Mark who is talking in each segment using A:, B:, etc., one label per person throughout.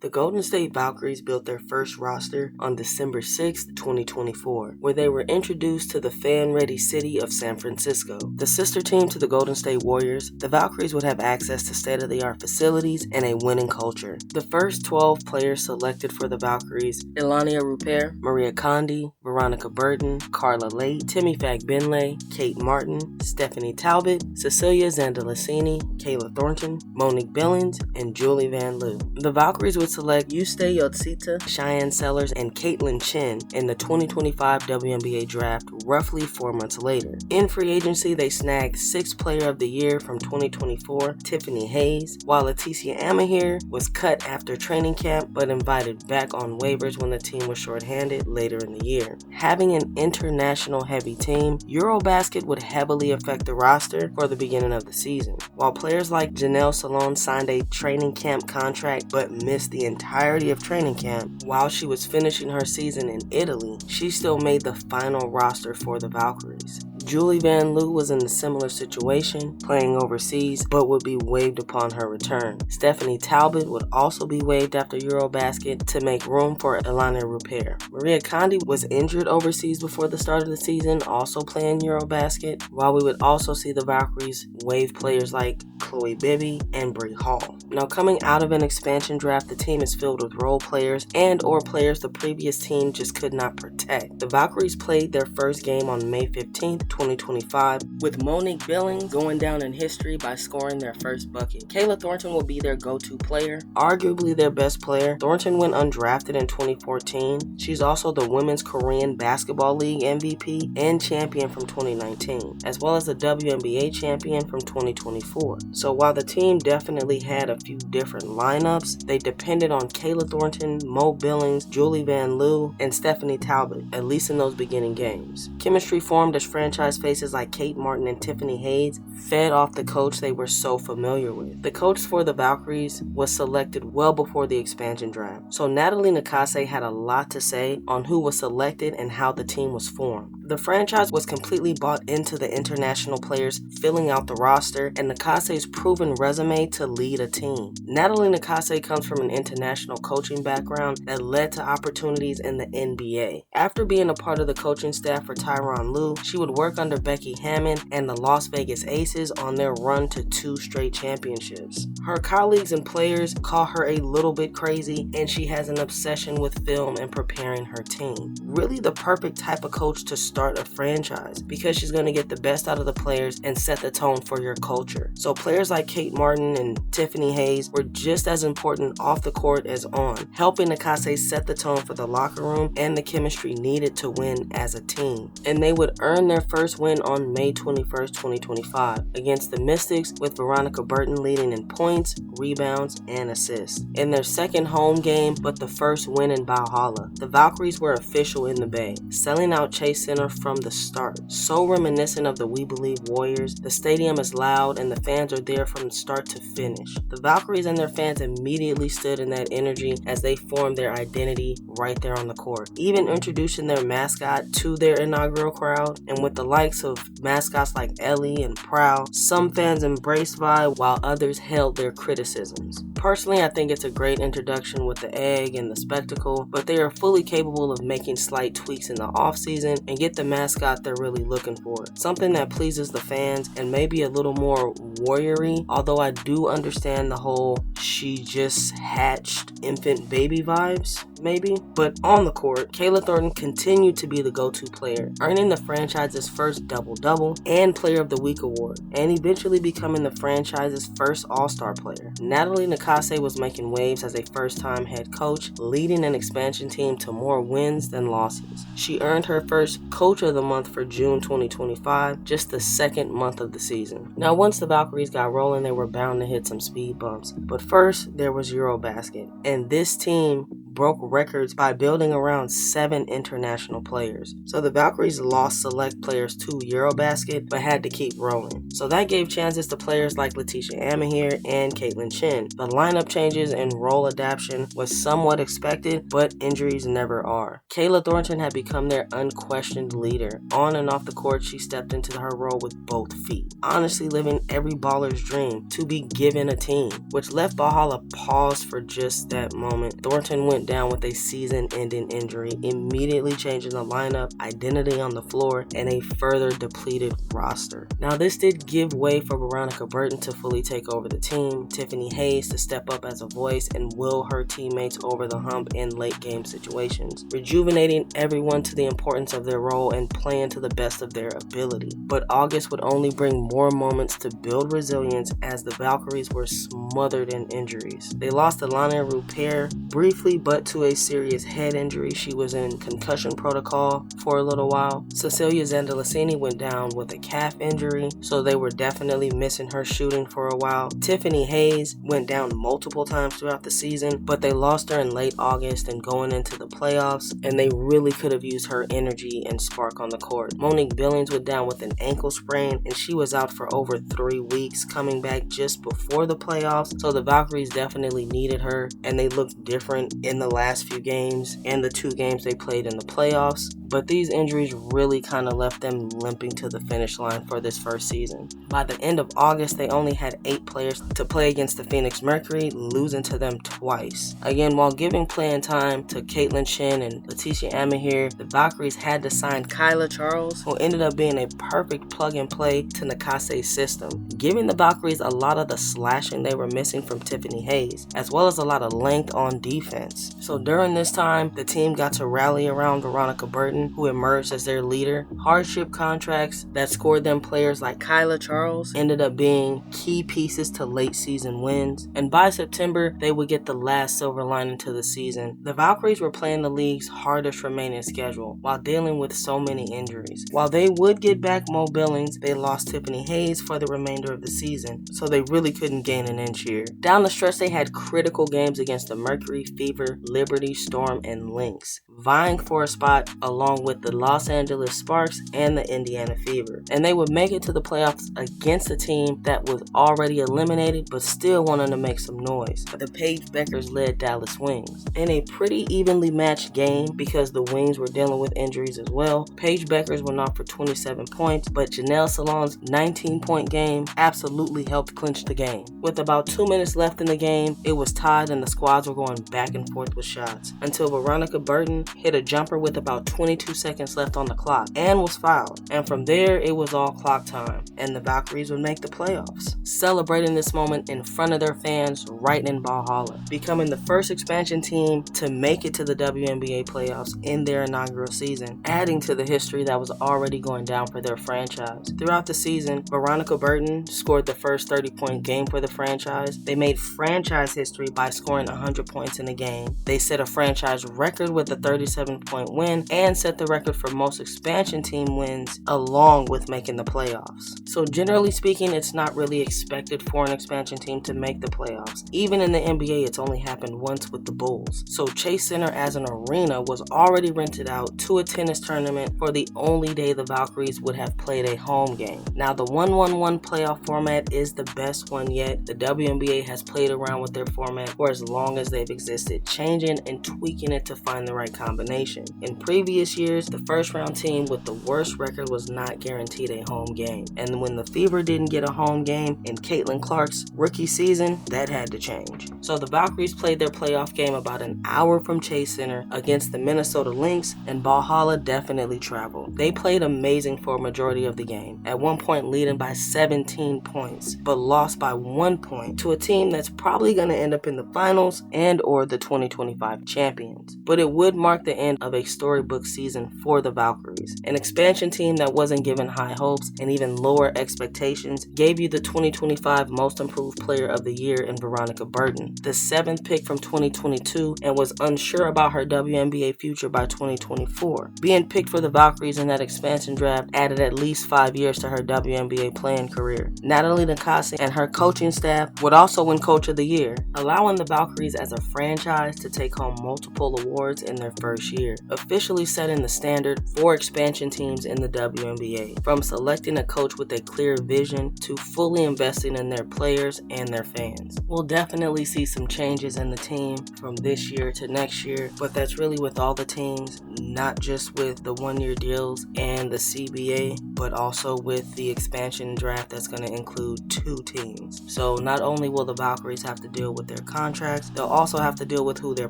A: The Golden State Valkyries built their first roster on December 6, 2024, where they were introduced to the fan-ready city of San Francisco. The sister team to the Golden State Warriors, the Valkyries would have access to state-of-the-art facilities and a winning culture. The first 12 players selected for the Valkyries: Elania Rupert, Maria Condi, Veronica Burton, Carla Late, Timmy Fagbenle, Kate Martin, Stephanie Talbot, Cecilia Zandalicini, Kayla Thornton, Monique Billings, and Julie Van Loo. The Valkyries would select Yuste Yotsita, Cheyenne Sellers, and Caitlin Chen in the 2025 WNBA draft roughly 4 months later. In free agency, they snagged 6th Player of the Year from 2024, Tiffany Hayes, while Leticia Amahir was cut after training camp but invited back on waivers when the team was shorthanded later in the year. Having an international heavy team, Eurobasket would heavily affect the roster for the beginning of the season. While players like Janelle Salone signed a training camp contract but missed the entirety of training camp while she was finishing her season in Italy, she still made the final roster for the Valkyries. Julie Van Loo was in a similar situation, playing overseas, but would be waived upon her return. Stephanie Talbot would also be waived after Eurobasket to make room for Elania Rupert. Maria Condi was injured overseas before the start of the season, also playing Eurobasket, while we would also see the Valkyries waive players like Chloe Bibby and Brie Hall. Now, coming out of an expansion draft, the team is filled with role players and or players the previous team just could not protect. The Valkyries played their first game on May 15th, 2025, with Monique Billings going down in history by scoring their first bucket. Kayla Thornton will be their go-to player, arguably their best player. Thornton went undrafted in 2014. She's also the Women's Korean Basketball League MVP and champion from 2019, as well as the WNBA champion from 2024. So while the team definitely had a few different lineups, they depended on Kayla Thornton, Mo Billings, Julie Van Loo, and Stephanie Talbot, at least in those beginning games. Chemistry formed as franchise faces like Kate Martin and Tiffany Hayes fed off the coach they were so familiar with. The coach for the Valkyries was selected well before the expansion draft, so Natalie Nakase had a lot to say on who was selected and how the team was formed. The franchise was completely bought into the international players filling out the roster and Nakase's proven resume to lead a team. Natalie Nakase comes from an international coaching background that led to opportunities in the NBA. After being a part of the coaching staff for Tyronn Lue, she would work under Becky Hammon and the Las Vegas Aces on their run to 2 straight championships. Her colleagues and players call her a little bit crazy, and she has an obsession with film and preparing her team. Really the perfect type of coach to start a franchise, because she's going to get the best out of the players and set the tone for your culture. So players like Kate Martin and Tiffany Hayes were just as important off the court as on, helping Nakase set the tone for the locker room and the chemistry needed to win as a team. And they would earn their first win on May 21st, 2025 against the Mystics, with Veronica Burton leading in points, rebounds, and assists. In their second home game, but the first win in Valhalla, the Valkyries were official in the Bay, selling out Chase Center from the start. So reminiscent of the We Believe Warriors, the stadium is loud and the fans are there from start to finish. The Valkyries and their fans immediately stood in that energy as they formed their identity right there on the court, even introducing their mascot to their inaugural crowd. And with the likes of mascots like Ellie and Prowl, some fans embraced Vibe while others held their criticisms. Personally, I think it's a great introduction with the egg and the spectacle, but they are fully capable of making slight tweaks in the offseason and get the mascot they're really looking for. Something that pleases the fans and maybe a little more warrior-y, although I do understand the whole she just hatched infant baby vibes, maybe. But on the court, Kayla Thornton continued to be the go-to player, earning the franchise's first double-double and Player of the Week award, and eventually becoming the franchise's first All-Star player. Natalie Nakase was making waves as a first-time head coach, leading an expansion team to more wins than losses. She earned her first Coach of the Month for June 2025, just the second month of the season. Now, once the Valkyries got rolling, they were bound to hit some speed bumps. But first, there was Eurobasket, and this team broke records by building around 7 international players. So the Valkyries lost select players to Eurobasket, but had to keep rolling. So that gave chances to players like Letitia Amahir and Caitlin Chin. The lineup changes and role adaptation was somewhat expected, but injuries never are. Kayla Thornton had become their unquestioned leader. On and off the court, she stepped into her role with both feet, honestly living every baller's dream to be given a team, which left Valhalla paused for just that moment. Thornton went down with a season-ending injury, immediately changing the lineup, identity on the floor, and a further depleted roster. Now this did give way for Veronica Burton to fully take over the team, Tiffany Hayes to step up as a voice and will her teammates over the hump in late game situations, rejuvenating everyone to the importance of their role and playing to the best of their ability. But August would only bring more moments to build resilience as the Valkyries were smothered in injuries. They lost Alana Rupert briefly, but to a serious head injury. She was in concussion protocol for a little while. Cecilia Zandalasini went down with a calf injury, so they were definitely missing her shooting for a while. Tiffany Hayes went down multiple times throughout the season, but they lost her in late August and going into the playoffs, and they really could have used her energy and spark on the court. Monique Billings went down with an ankle sprain, and she was out for over 3 weeks, coming back just before the playoffs, so the Valkyries definitely needed her, and they looked different in the last few games and the 2 games they played in the playoffs. But these injuries really kind of left them limping to the finish line for this first season. By the end of August, they only had 8 players to play against the Phoenix Mercury, losing to them twice. Again, while giving playing time to Caitlin Chin and Letitia Amahir, the Valkyries had to sign Kyla Charles, who ended up being a perfect plug-and-play to Nakase's system, giving the Valkyries a lot of the slashing they were missing from Tiffany Hayes, as well as a lot of length on defense. So during this time, the team got to rally around Veronica Burton, who emerged as their leader. Hardship contracts that scored them players like Kyla Charles ended up being key pieces to late season wins, and by September, they would get the last silver lining to the season. The Valkyries were playing the league's hardest remaining schedule while dealing with so many injuries. While they would get back Mo Billings, they lost Tiffany Hayes for the remainder of the season, so they really couldn't gain an inch here. Down the stretch, they had critical games against the Mercury, Fever, Liberty, Storm, and Lynx, vying for a spot along with the Los Angeles Sparks and the Indiana Fever. And they would make it to the playoffs against a team that was already eliminated but still wanted to make some noise. The Paige Beckers-led Dallas Wings. In a pretty evenly matched game because the Wings were dealing with injuries as well, Paige Beckers went off for 27 points, but Janelle Salon's 19-point game absolutely helped clinch the game. With about 2 minutes left in the game, it was tied and the squads were going back and forth with shots until Veronica Burton hit a jumper with about 22 seconds left on the clock and was fouled. And from there, it was all clock time, and the Valkyries would make the playoffs, celebrating this moment in front of their fans right in Valhalla, becoming the first expansion team to make it to the WNBA playoffs in their inaugural season, adding to the history that was already going down for their franchise. Throughout the season, Veronica Burton scored the first 30-point game for the franchise. They made franchise history by scoring 100 points in a game. They set a franchise record with a 37-point win and set the record for most expansion team wins along with making the playoffs. So generally speaking, it's not really expected for an expansion team to make the playoffs. Even in the NBA, it's only happened once with the Bulls. So Chase Center as an arena was already rented out to a tennis tournament for the only day the Valkyries would have played a home game. Now the 1-1-1 playoff format is the best one yet. The WNBA has played around with their format for as long as they've existed, changing and tweaking it to find the right combination. In previous years, the first round team with the worst record was not guaranteed a home game. And when the Fever didn't get a home game in Caitlin Clark's rookie season, that had to change. So the Valkyries played their playoff game about an hour from Chase Center against the Minnesota Lynx, and Valhalla definitely traveled. They played amazing for a majority of the game, at one point leading by 17 points, but lost by 1 point to a team that's probably going to end up in the finals and or the 2025 champions. But it would mark the end of a storybook season season for the Valkyries. An expansion team that wasn't given high hopes and even lower expectations gave you the 2025 Most Improved Player of the Year in Veronica Burton, the 7th pick from 2022, and was unsure about her WNBA future by 2024. Being picked for the Valkyries in that expansion draft added at least 5 years to her WNBA playing career. Natalie Nakase and her coaching staff would also win Coach of the Year, allowing the Valkyries as a franchise to take home multiple awards in their first year, officially setting the standard for expansion teams in the WNBA, from selecting a coach with a clear vision to fully investing in their players and their fans. We'll definitely see some changes in the team from this year to next year, but that's really with all the teams, not just with the one-year deals and the CBA, but also with the expansion draft that's going to include 2 teams. So not only will the Valkyries have to deal with their contracts, they'll also have to deal with who they're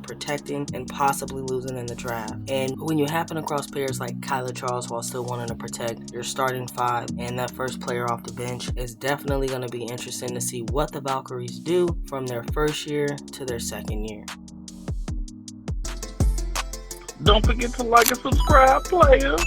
A: protecting and possibly losing in the draft. And when you happen across players like Kyla Charles while still wanting to protect your starting 5 and that first player off the bench, it's definitely going to be interesting to see what the Valkyries do from their first year to their second year.
B: Don't forget to like and subscribe, players.